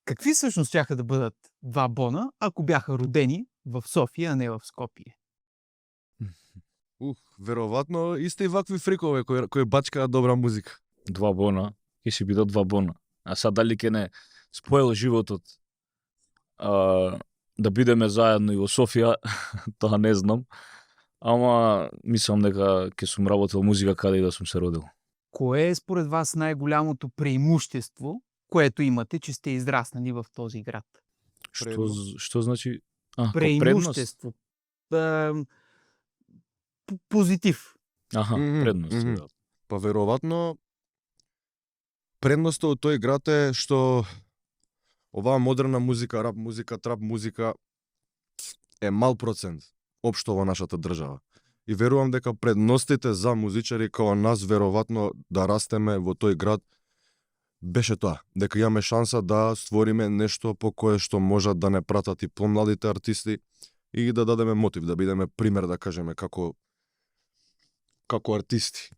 Какви всъщност щяха да бъдат два Бона, ако бяха родени в София, а не в Скопие? Веројатно исти вакви фрикове кои бачкаат добра музика. Два Бона, ќе си бидат два Бона. А сад дали ќе не споел животот да бидеме заедно и во Софија, тоа не знам. Ама мислам дека ќе сум работел музика каде и да сум се родил. Кое е според вас най-голямото преимущество, което имате, че сте израснали в този град? Што значи? Преимущество. Позитив. Предност. Да. Па веројатно предноста од тој град е што оваа модерна музика, рап музика, трап музика е мал процент општо во нашата држава. И верувам дека предностите за музичари како нас веројатно да растеме во тој град беше тоа, дека имаме шанса да створиме нешто по кое што можат да не пратат и помладите артисти и да дадеме мотив, да бидеме пример, да кажеме, како артисти,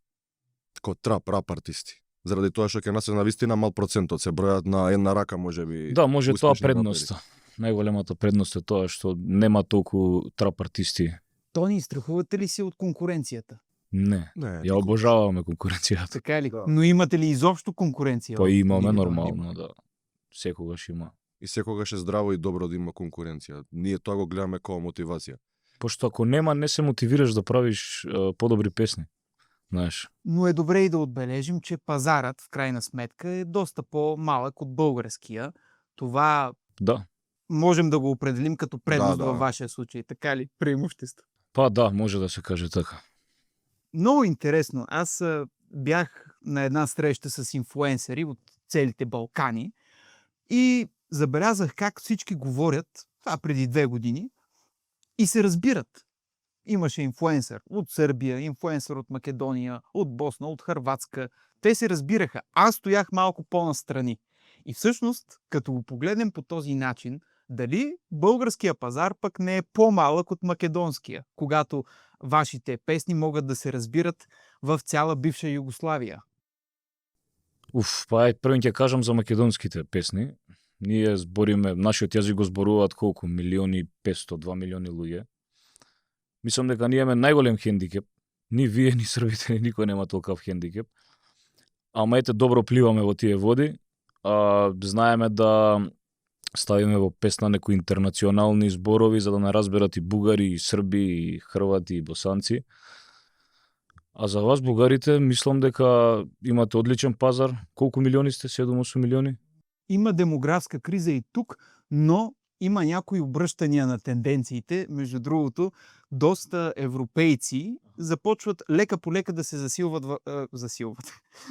како рап артисти. Заради тоа што ќе нас е навистина мал процентот, се бројат на една рака можеби. Да, може тоа предноста. Најголемата предност е тоа што нема толку трап артисти. Тони, страхувате ли се од конкуренцијата? Не. Ја обожаваме конкуренцијата. Така ли? Да. Но имате ли изобшто конкуренција? Па имаме нормално, да. Секогаш има. И секогаш е здраво и добро да има конкуренција. Ние тоа го гледаме како мотивација. Пошто ако нема, не се мотивираш да правиш подобри песни. Знаеш. Но е добре и да отбележим, че пазарът в крайна сметка е доста по-малък от българския. Това можем да го определим като предност във вашия случай. Така ли? Преимущество. Па да, може да се каже така. Много интересно. Аз бях на една среща с инфлуенсъри от целите Балкани и забелязах как всички говорят, това преди 2 години, и се разбират. Имаше инфлуенсър от Сърбия, инфлуенсър от Македония, от Босна, от Хърватска. Те се разбираха. Аз стоях малко по-настрани. И всъщност, като го погледнем по този начин, дали българския пазар пък не е по-малък от македонския, когато вашите песни могат да се разбират в цяла бивша Югославия? Прво ќе кажам за македонските песни. Ние збориме, нашиот јазик го зборуваат колку? 1.500.000, 2 милиони луѓе. Мислам дека ние имаме најголем хендикеп. Ни вие, ни србите, ни никој нема толкав хендикеп. Ама ете, добро пливаме во тие води. Знаеме да ставиме во песна некои интернационални зборови за да не разберат и бугари, и срби, и хрвати, и босанци. А за вас, бугарите, мислам дека имате одличен пазар. Колку милиони сте? 7-8 милиони? Има демографска криза и тук, но има някои обръщания на тенденциите. Между другото, доста европейци започват лека по лека да се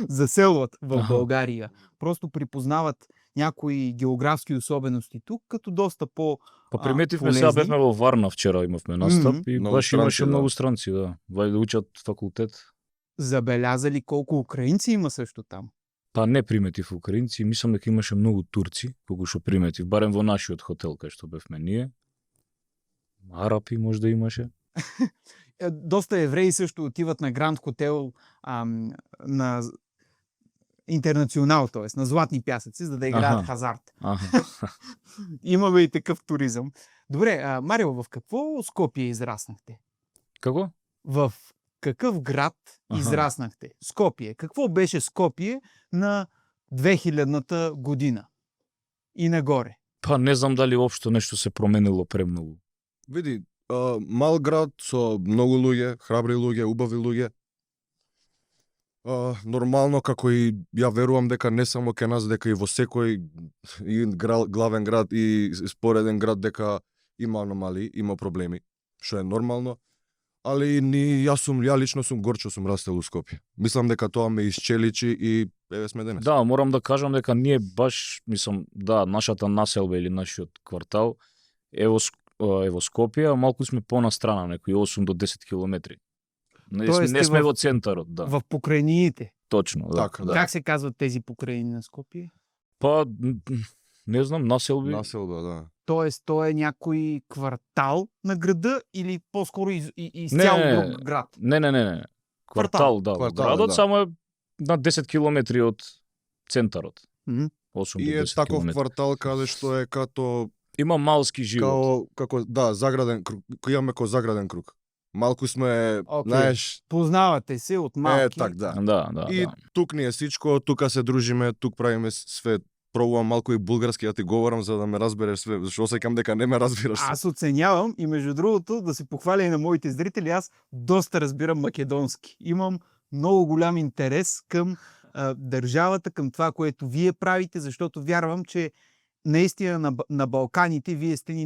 заселват в България. Просто припознават някои географски особености тук, като доста приметивме, сега бевме во Варна вчера, имавме настап и баш имаше много странци, да учат факултет. Забелязали колко украинци има също там? Па не приметив украинци, мислам дека имаше многу турци, колку што приметив, барем во нашиот хотел кај што бевме ние. Арапи може да имаше. Доста евреи също отиват на Гранд Хотел, на Интернационал, т.е. на Златни пясъци, за да играят хазарт. Имаме и такъв туризъм. Добре, Марио, в какво Скопие израснахте? Какво? В какъв град израснахте? Скопие. Какво беше Скопие на 2000-та година и нагоре? Па не знам дали општо нешто се променило премногу. Види, мал град со многу луѓе, храбри луѓе, убави луѓе. Нормално, како и ја верувам дека не само ке нас, дека и во секој и главен град и спореден град дека има аномалии, има проблеми, што е нормално. Али ја лично сум горчо, сум растел у Скопје. Мислам дека тоа ме исчеличи и еве сме денес. Да, морам да кажам дека ние баш, мислам, нашата населба или нашиот квартал е во Скопје, а малку сме понастрана, некои 8 до 10 километри. Не сме во центарот, да. В покрајниите. Точно, да. Как се казват тези покрајни на Скопје? Па, не знам, населби. Населба, да. Тоест, тоа е някой квартал на града или по-скоро изцяло друг град? Не. Квартал, да. Градот само е на 10 километри од центарот. 8 И до е 10 таков километри. квартал каде што е като Има малски живот. како да, заграден круг, кој имаме како заграден круг. Малку сме, Окей. знаеш, Познавате се од малки. так да. Да. И тук ни е сичко, тука се дружиме, тук правиме све. Пробувам малку и булгарски да ти говорам за да ме разбереш све, зашто осеќам дека не ме разбираш. Аз оценявам и между другото да се похваля и на моите зрители, аз доста разбирам македонски. Имам много голям интерес към държавата, към това, което вие правите, защото вярвам, че наистина на Балканите вие сте ни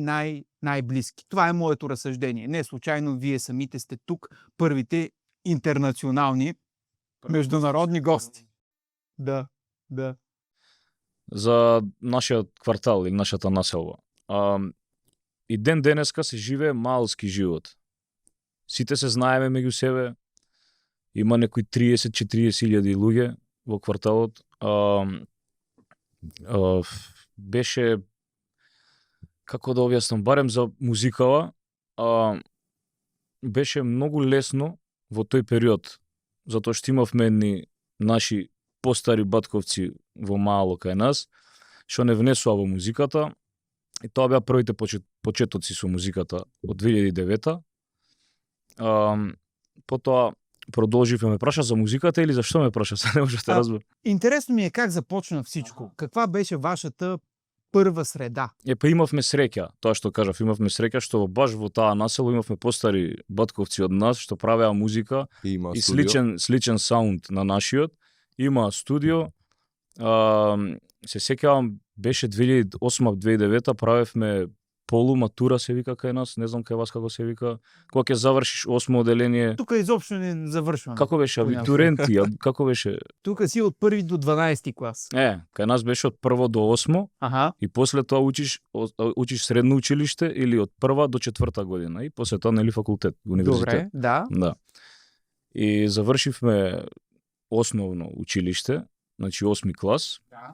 най-близки. Това е моето разсъждение. Не случайно вие самите сте тук, първите интернационални международни гости. Да. За нашиот квартал или нашата населба. И ден денеска се живее малски живот. Сите се знаеме меѓу себе. Има некои 30-40 илјади луѓе во кварталот. Беше, како да објаснам, барем за музикава, беше многу лесно во тој период, затоа што имавме едни наши постари батковци во мало кај нас, што не внесува во музиката, и тоа беа првите почетоци со музиката од 2009. Потоа продолживме, ме праша за музиката или зашто ме праша? Се не може да разберам. Интересно ми е как започна всичко. Каква беше вашата първа среда? Па имавме среќа, тоа што кажав, имавме среќа што баш во таа насело имавме постари батковци од нас што правеа музика Има и студио. сличен саунд на нашиот. Има студио. Се сеќавам, беше 2008-2009, правевме полуматура се вика кај нас, не знам кај вас како се вика. Кога ќе завршиш 8 оделение, Тук изобщо не завършваме. како беше Понякога. абитуренти, како беше? Тук си от първи до 12 клас. Кај нас беше од прво до 8 Аха. и после тоа учиш средно училиште или од прва до 4-та година и после тоа нели факултет, универзитет. Добре, да. Да. И завршивме основно училиште, значи 8 клас. Да.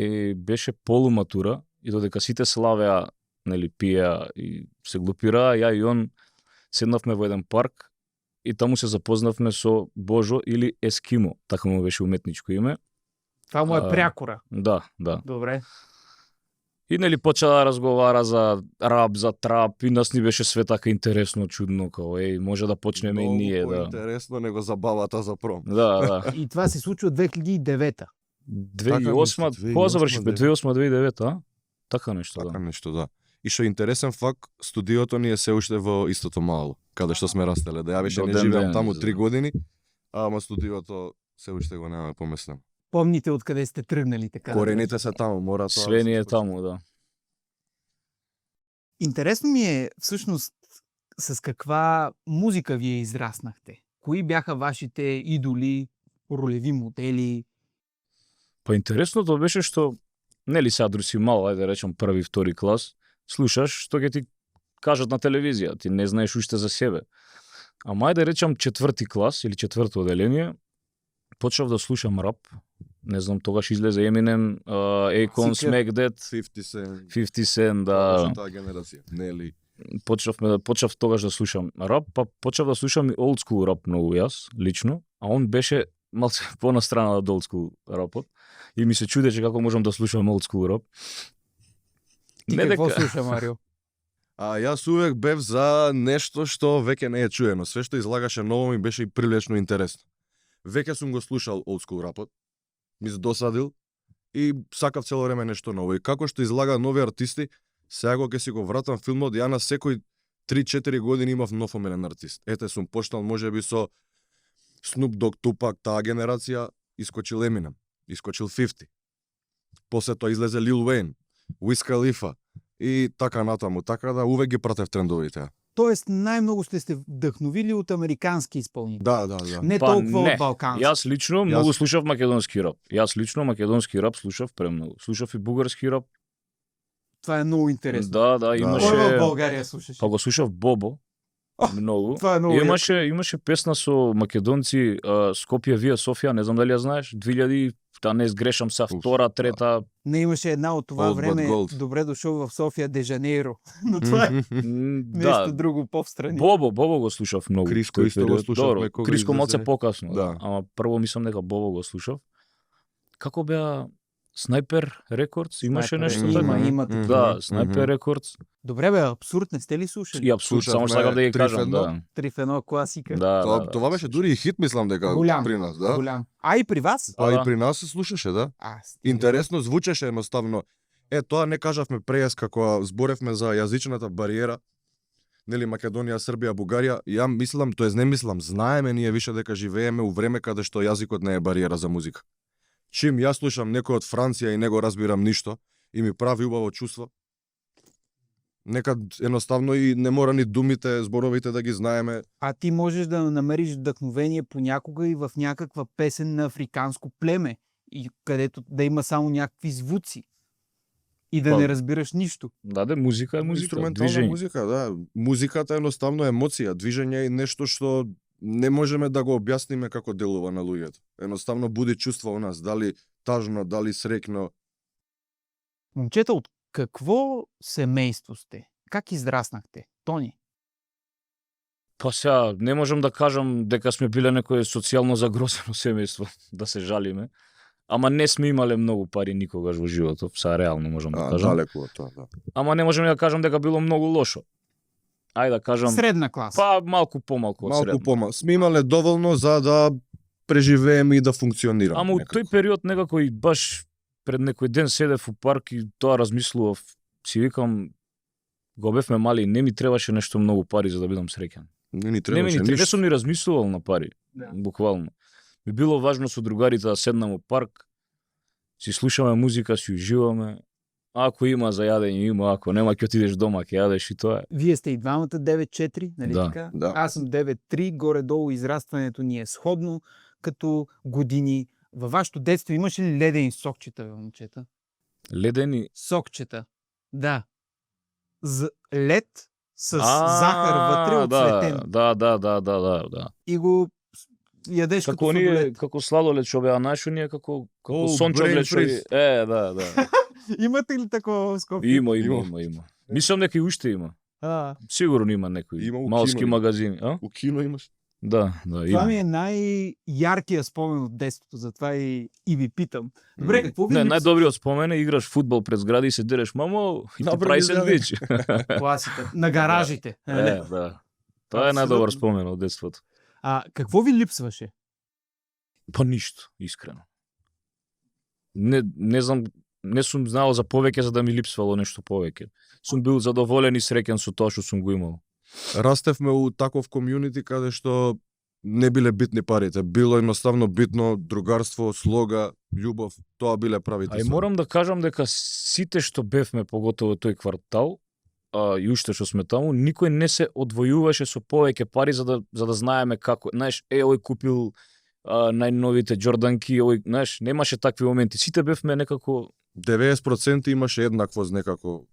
И беше полуматура и додека сите славеа, нели пиеа и се глупираа, ја и он седнавме во еден парк и таму се запознавме со Божо или Ескимо, така му беше уметничко име. Това му е прякора. Да. Добре. И нели почна да разговара за рап, за трап и нас ни беше све така интересно, чудно, као може да почнеме и ние да. Интересно него забавата за пром. Да. И това се случва 2009-та. 2008, кога завршивме? 2008-2009, а? Така нешто, Така да. нешто, да. И што е интересен факт, студиото ни е се уште во истото мало, каде што сме растеле. Да ја беше До не ден живеам денес, таму да. 3 години, ама студиото се уште го немаме поместено. Помните откъде сте тръгнали така? Корените се таму, мора тоа. Све ни е таму, да. Интересно ми е всъщност с каква музика вие израснахте. Кои бяха вашите идоли, ролеви модели? Па интересното беше што, нели сега друг си мал, ајде речем први, втори клас, слушаш што ќе ти кажат на телевизија, ти не знаеш уште за себе. Ама ајде речем четврти клас или четврто оделение, почнав да слушам рап. Не знам, тогаш излезе Eminem, Akon, Сикер. Smack That, 50 Cent, 50 Cent, да. да. Таа генерација. Нели? Почнав тогаш да слушам рап, па почнав да слушам и old school рап многу јас, лично, а он беше малце понастрана од old school рапот и ми се чудеше како можам да слушам old school рап. Ти какво слуша, Марио? А јас увек бев за нешто што веќе не е чуено. Све што излагаше ново ми беше и прилично интересно. Веќе сум го слушал old school рапот, ми досадил и сакав цело време нешто ново. И како што излага нови артисти, сега кога ќе си го вратам филмот, ја на секој 3-4 години имав нов омилен артист. Ете сум почнал можеби со Snoop Dogg, Tupac, таа генерација, искочил Eminem, искочил 50. После тоа излезе Lil Wayne, Wiz Khalifa и така натаму. Така да увек ги пратев трендовите. Тоест най-много сте се вдъхновили от американски изпълнители. Да. Не Па толкова не. от балкански. Јас лично многу слушав македонски рап. Јас лично македонски рап слушав премногу. Слушав и бугарски рап. Това е много интересно. Да, Кой в имаше. България слушаш? Па го слушав Бобо. Многу. Това е много Имаше песна со македонци, Скопје Вија Софија, не знам дали ја знаеш, 2000, да не сгрешам са втора, трета. Не имаше една от това Old but време. gold. Добре дошъл в София де Жанейро. Но това е нещо Да. друго по-встрани. Бобо го слушав многу. Криско тој исто го период. слушавме Добро, кога Криско излезе. малце покасно, Да. Ама прво мислам дека Бобо го слушав. Како беа Снайпер Рекордс имаше Снайпер, нешто има, така. има такива. Да, Снайпер Рекордс. Добре бе, абсурд не сте ли слушали? И абсурд, само Слушавме сакам да ги 3 в кажам, 1. да. 3 в 1 класика. Да, Тоа, да, да. това беше дури и хит, мислам дека Голям, при нас, да. Голям. А и при вас? А и Да. при нас се слушаше, да. Стига. Интересно звучеше едноставно. Тоа не кажавме прејас како зборевме за јазичната бариера. Нели Македонија, Србија, Бугарија, ја мислам, тоест не мислам, знаеме ние више дека живееме у време каде што јазикот не е бариера за музика. Чим јас слушам некој од Франција и не го разбирам ништо и ми прави убаво чувство, некад едноставно и не мора ни думите, зборовите да ги знаеме. А ти можеш да намериш вдъхновение понякога и в някаква песен на африканско племе, и където да има само някакви звуци и да Па, не разбираш нищо. Да, музика е музика, Инструментална движење. музика, да. Музиката е едноставно емоција, движење е нешто што не можеме да го објасниме како делува на луѓето. Едноставно буди чувство у нас, дали тажно, дали среќно. Момчета, от какво семейство сте? Как израснахте? Тони? Па сега, не можам да кажам дека сме биле некое социјално загрозено семејство, да се жалиме. Ама не сме имале многу пари никогаш во животот, сега реално можам да кажам. Далеку од тоа, да. Ама не можам да кажам дека било многу лошо. Ајде да кажам, Средна класа. па малку помалку од Малку средно. помал. Сме имале доволно за да преживееме и да функционираме. Ама у некако. тој период некако и баш пред некој ден седев у парк и тоа размислував. Си викам, го бевме мали, не ми требаше нешто многу пари за да бидам среќен. Не ни Не ми требаше не ништо. сум ни размислувал на пари, Да. буквално. Ми било важно со другарите да седнам у парк, си слушаме музика, си уживаме. Ако има за јадење, има, ако нема ќе отидеш дома, ќе јадеш и тоа е. Вие сте и двамата 9-4, нали Да, така? да. Аз съм 9-3, горе-долу израстването ни е сходно като години. Във вашето детство имаше ли ледени сокчета, бе, момчета? Ледени. Сокчета. Да. Лед с захар вътре оцветен. Да. И го ядеш Како като оние, сладолед. како сладолед што беа наши, оние како О, сончоглед brain што freeze. да. Имате ли такова в Скопје? Има. Мислам дека и уште има. А, Сигурно има некои Има у малски кино, има. магазини, а? У кино имаш. Да, това има. ми е най-яркия спомен от детството, затова и ви питам. Добре, какво ви Не, липсва? најдобриот спомен е играш фудбал пред згради и се дереш мамо и ти Направи прави зграда. сендвич. Класика. На гаражите. Да. Тоа е најдобар спомен од детството. А какво ви липсваше? Па ништо, искрено. Не знам, не сум знаел за повеќе за да ми липсвало нешто повеќе. Сум бил задоволен и среќен со тоа што сум го имал. Растевме у таков комјунити каде што не биле битни парите. Било едноставно битно другарство, слога, љубов. Тоа биле правите. А и морам да кажам дека сите што бевме, поготово тој квартал, и уште што сме таму, никој не се одвојуваше со повеќе пари за да знаеме како. Знаеш, овој купил најновите Џорданки, овој, знаеш, немаше такви моменти. Сите бевме некако 90% имаше еднаквост некако.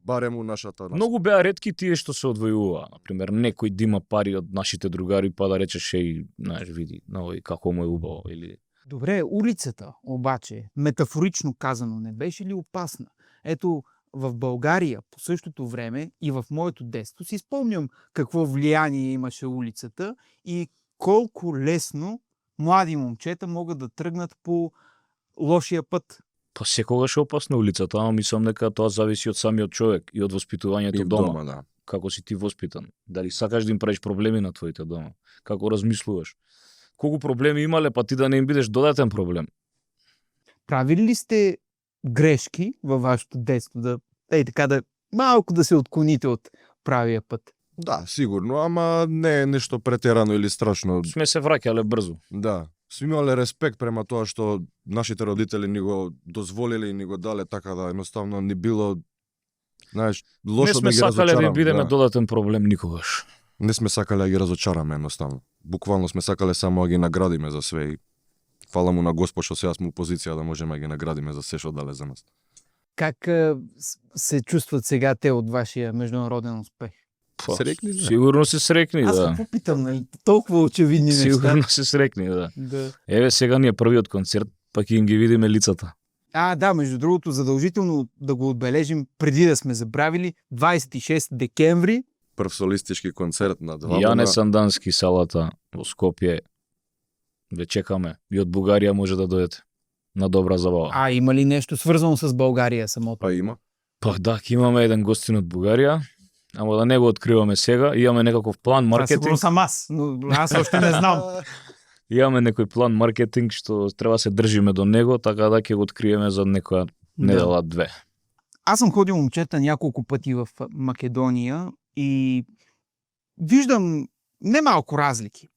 Барем у нашата. многу беа ретки тие што се одвојуваа. Например, некој да има пари од нашите другари па да речеш еј, знаеш, види, на овој како му е убаво или Добре, улицата обаче, метафорично казано, не беше ли опасна? Ето, в България по същото време и в моето детство си спомням какво влияние имаше улицата и колко лесно млади момчета могат да тръгнат по лошия път. па секогаш е опасна улицата, ама мислам дека тоа зависи од самиот човек и од воспитувањето И дома. да. Како си ти воспитан. Дали сакаш да им правиш проблеми на твоите дома? Како размислуваш? Колку проблеми имале, па ти да не им бидеш додатен проблем? Правили ли сте грешки във вашето детство? Така да малко да се отклоните от правия път. Да, сигурно, ама не е нешто претерано или страшно. Сме се враќале брзо. Да. Сме имале респект према тоа што нашите родители ни го дозволиле и ни го дале така да едноставно ни било, знаеш, Не лошо сме да ги сакале да им разочараме. бидеме Да. додатен проблем никогаш. Не сме сакале да ги разочараме едноставно. Буквално сме сакале само да ги наградиме за све и фала му на Господ што сега сме у позиција да можеме да ги наградиме за се што дале за нас. Как се чувстват сега те от вашия международен успех? Па, Срекни, да. Сигурно се срекни, Аз да. какво питам, нали? Толкова очевидни неща. Сигурно се срекни, да. Да. Еве сега ни е првиот концерт, па ќе им ги видиме лицата. Да, между другото, задължително да го отбележим преди да сме забравили. 26 декември. Прв солистички концерт на два Јане дена. Сандански салата во Скопје. Ве чекаме. И од Бугарија може да дојдете. на добра забава. А има ли нещо свързано с България самото? Па има. Па да, ќе имаме еден гостин од Бугарија, ама да не го откриваме сега. Имаме некаков план Това маркетинг. сигурно съм аз, но аз още не знам. Имаме некој план маркетинг што треба да се држиме до него, така да ќе го откриеме за некоја недела две. Аз съм ходил, момчета, няколко пъти в Македония и виждам немалко разлики.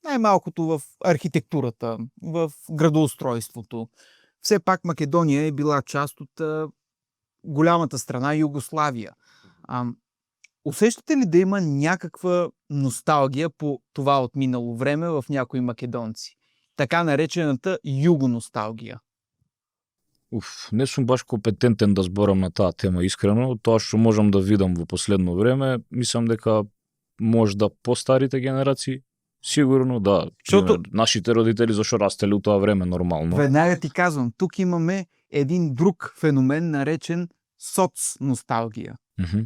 Най-малкото в архитектурата, в градоустройството. Все пак Македония е била част от голямата страна Югославия. Усещате ли да има някаква носталгия по това отминало време в някои македонци? Така наречената югоносталгия. Не сум баш компетентен да зборам на таа тема искрено. Тоа што можам да видам во последно време, мислам дека можда постарите генерации, сигурно да. Защото- Нашите родители зашо растеле у тоа време нормално. Веднага ти казвам, тук имаме един друг феномен, наречен соцносталгия. Мгм.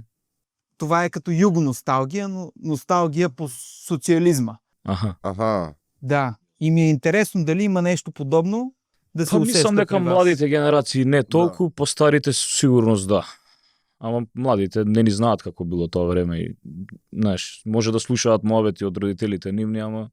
Това е като югоносталгия, но носталгия по социализма. Аха. Да. И ми е интересно дали има нещо подобно да се Па усеща мислам дека при вас. младите генерации не толку, постарите со сигурност да. Ама младите не ни знаат како било тоа време и знаеш, може да слушаат муабети од родителите нивни, ама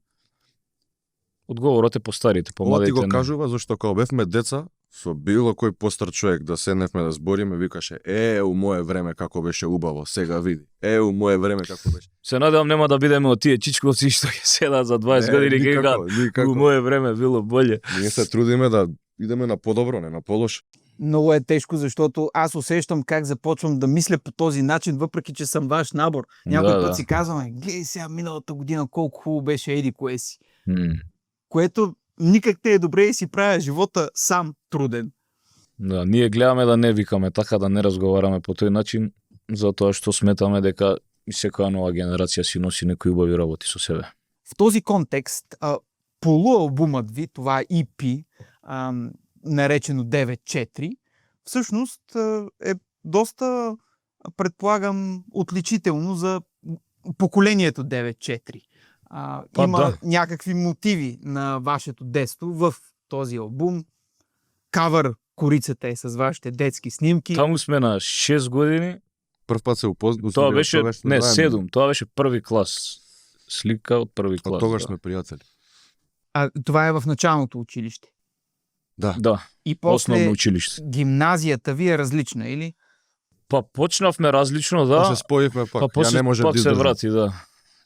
одговорот е постарите, по Ова ти младите го не. кажува зашто кога бевме деца, со било кој постар човек да седневме да збориме, викаше: у мое време како беше убаво, сега види. У мое време како беше. Се надевам нема да бидеме од тие чичковци што ќе седат за 20 години и ќе никако, кажат никако. у мое време било боле. Ние се трудиме да идеме на подобро, не на полош. Много е тежко, защото аз усещам как започвам да мисля по този начин, въпреки че съм ваш набор. Някой Да, път да. си казваме, гледай сега миналата година колко хубаво беше еди кое си. М. Което никак те е добре и си правя живота сам труден. Да, ние гледаме да не викаме така, да не разговараме по тој начин, затоа што сметаме дека и секоја нова генерација си носи некои убави работи со себе. В този контекст, полуалбумът ви, това EP, наречено 9.4, всъщност е доста, предполагам, отличително за поколението 9.4. Па, Има да. някакви мотиви на вашето детство в този албум. Кавър корицата е с вашите детски снимки. Таму сме на 6 години, Прв пат се упознав. тоа беше, не, 7, тоа беше први клас. Слика од први клас. Од тогаш да. сме пријатели. Това е в началното училище. Да, И основно после училиште. гимназията ви е различна, или? Па почнавме различно, да. Па се споивме пак. Па Ја после не може пак да се издржам. врати, да.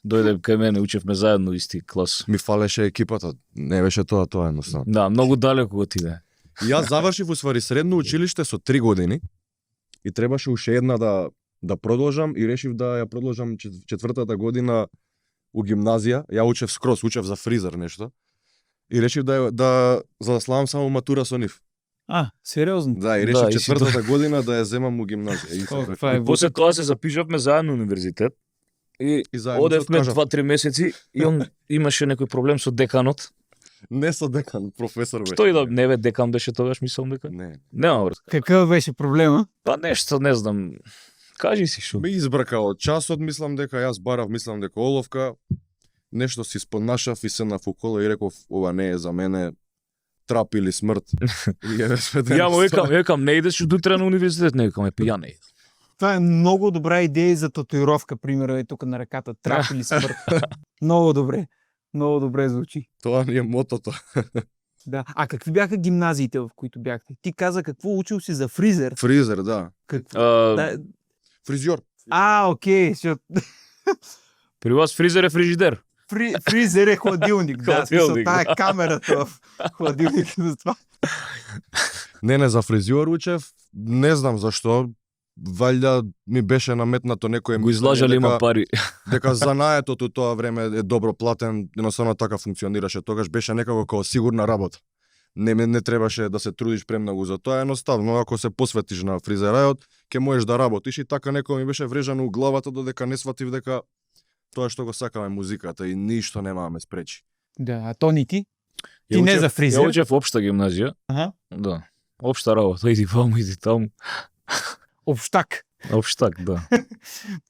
Дојде кај мене, учевме заедно исти клас. Ми фалеше екипата. Не беше тоа едноставно. Да, многу далеко отиде. И јас завршив усвари средно училиште со 3 години и требаше уште една да продолжам и решив да ја продолжам четвртата година у гимназија. Ја учев скрос, учев за фризер нешто. И решив за да славам само матура со нив. Сериозно? Да, и решив Да, и си четвртата година да ја земам у гимназија. И се Това е После тоа се запишавме заедно на универзитет. И И заедно одевме откажав. 2-3 месеци и он имаше некој проблем со деканот. Не со декан, професор беше. Што и да не бе, декан беше тогаш, мислам дека. Не. Нема врска. Какъв беше проблема? Па нешто, не знам. Кажи си што. Ме избрка од часот, мислам дека јас барав, мислам дека оловка. Нешто си спонашав и седнав у кола и реков, ова не е за мене, трап или смрт. И ја Ја му викам, не идеш од утре на универзитет, не викам, ја не идам. Това е много добра идея за татуировка, примерно е тук на ръката. Трап или смърт. Много добре. Много добре звучи. Тоа ни е мотото. Да. А какви бяха гимназиите, в които бяхте? Ти каза какво учил си за фризер. Фризер, да. Какво? А, Да. Фризьор. Окей. Защото... При вас фризер е фрижидер. Фризер е хладилник. Да, смисъл, Хладилник, тая да. камерата в хладилника за това. Не, за фризьор учев. Не знам зашто. Валјда ми беше наметнато некој Го излажали има пари. дека занаетот у тоа време е добро платен, едноставно така функционираше. Тогаш беше некако како сигурна работа. Не требаше да се трудиш премногу за тоа, едноставно ако се посветиш на фризерајот, ќе можеш да работиш и така некој ми беше врежано у главата додека не сватив дека тоа што го сакаме музиката и ништо нема да ме спречи. Да, а то ни ти? Ја Ти не учев- за фризер? Ја учев општа гимназија. Ага. Да. Општа работа, иди ваму, иди таму. Общак. Општак, да.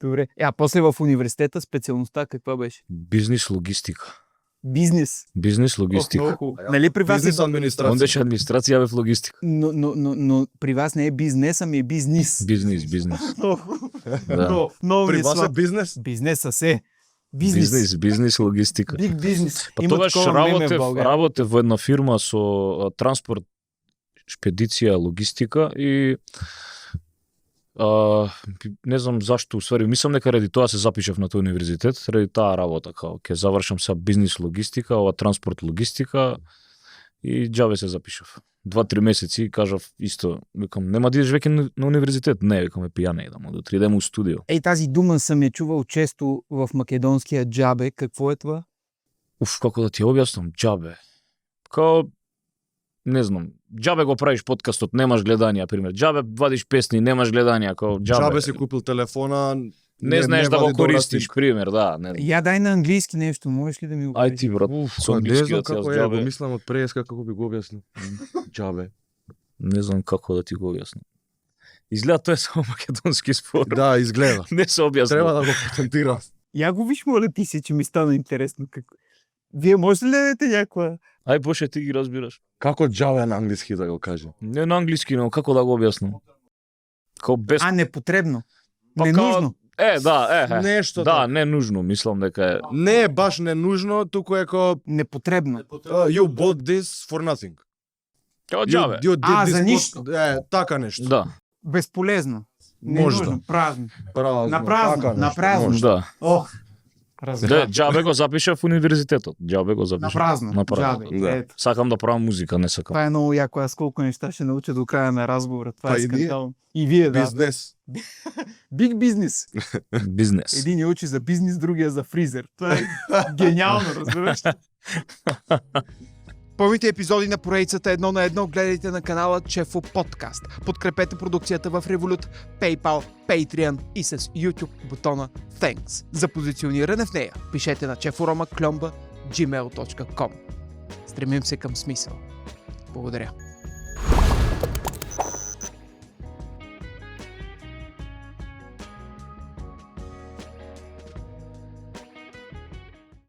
Добре. А после в университета специалността каква беше? Бизнис логистика. Бизнес. Бизнес, логистика. Много хубаво. Нали при вас Бизнес е... администрација. Он беше администрација, бев логистика. Но при вас не е бизнес, ами е бизнис. Бизнес. Да. Много При ми е вас е слаб. бизнес? Бизнеса се. Бизнес. Бизнес, логистика. Биг бизнес. Па Има тогаш такова меме в България. работев во една фирма со транспорт, шпедиција, логистика и не знам зашто, усвари, мислам дека ради тоа се запишав на тој универзитет, ради таа работа, као ќе завршам сега бизнис логистика, ова транспорт логистика и џабе се запишав. 2-3 месеци и кажав исто, викам, нема да идеш веќе на универзитет? Не, викам, пијане идам, да отидем у студио. Ей, тази дума съм я чувал често в македонския џабе. Какво е това? Уф, како да ти објаснам, џабе. Као, не знам, џабе го правиш подкастот, немаш гледања, пример. Џабе вадиш песни, немаш гледања, као Џабе си купил телефона, не знаеш да вади го добра користиш, снимка. пример, да. Не. Я дай на английски нещо, можеш ли да ми го Ај кажеш? ти, брат, Уф, со не англиски знам да како ти е, го џабе. мислам од преска како би го објаснил. Џабе. Не знам како да ти го објаснам. Изгледа тоа е само македонски спор. Да, изгледа. Не се објаснам. Треба да го патентира. Я го виж, моля ти се, че ми стана интересно. Вие може ли да дадете някаква... Ај, Боше, ти ги разбираш. Како џабе на англиски да го каже? Не на англиски, но како да го објаснам? Као без... А, непотребно. Па Ненужно. Да, Нешто Да, така. не нужно, мислам дека е. Не е баш ненужно, туку е ко Непотребно. you bought this for nothing. Као џабе. You did А, this за for- ништо. така нешто. Да, Безполезно. Може Ненужно. Празно. Празно, На празно, така на нешто, празно. може. да. Ох, Да, разбрах. џабе го запишав во универзитетот. Џабе го На запишав. празно. На празно. Џабе. Да. Ето. Сакам да правам музика, не сакам. Това е много яко. Аз колко неща ще науча до края на разговора. Това Па е и ние. скандално. И вие, да. Бизнес. Биг бизнес. Бизнес. Един я учи за бизнес, другия за фризер. Това е гениално, разбираш? Повите епизоди на поредицата едно на едно гледайте на канала Чефо Подкаст. Подкрепете продукцията в Revolut, PayPal, Patreon и с YouTube бутона Thanks. За позициониране в нея пишете на cheforomaklomba@gmail.com. Стремим се към смисъл. Благодаря.